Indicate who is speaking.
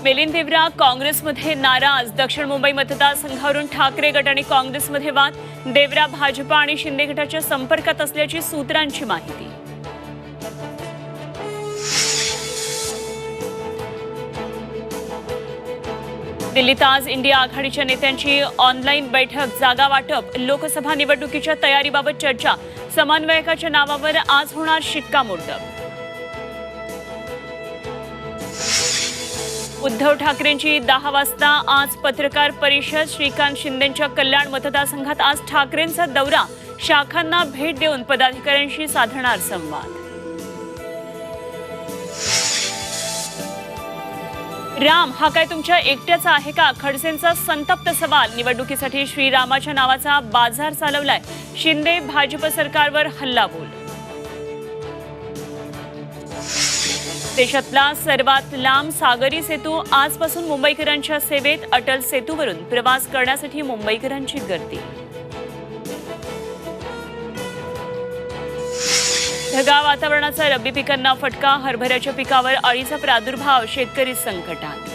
Speaker 1: मिलिंद देवरा काँग्रेसमध्ये नाराज। दक्षिण मुंबई मतदारसंघावरून ठाकरे गट आणि काँग्रेसमध्ये वाद। देवरा भाजपा आणि शिंदे गटाच्या संपर्कात असल्याची सूत्रांची माहिती। दिल्लीत आज इंडिया आघाडीच्या नेत्यांची ऑनलाईन बैठक। जागा वाटप, लोकसभा निवडणुकीच्या तयारीबाबत चर्चा। समन्वयकाच्या नावावर आज होणार शिक्कामोर्तब। उद्धव ठाकरेंची 10 वाजता आज पत्रकार परिषद। श्रीकांत शिंदेंच्या कल्याण मतदारसंघात आज ठाकरेंचा दौरा। शाखांना भेट देऊन पदाधिकाऱ्यांशी साधणार संवाद। राम हा काय तुमच्या एकट्याचा आहे का? खडसेंचा संतप्त सवाल। निवडणुकीसाठी श्रीरामाच्या नावाचा बाजार चालवलाय। शिंदे भाजप सरकारवर हल्लाबोल। देशातला सर्वात लांब सागरी सेतू आजपासून मुंबईकरांच्या सेवेत। अटल सेतूवरून प्रवास करण्यासाठी मुंबईकरांची गर्दी। ढगाळ वातावरणाचा रब्बी पिकांना फटका। हरभऱ्याच्या पिकावर अळीचा प्रादुर्भाव, शेतकरी संकटात।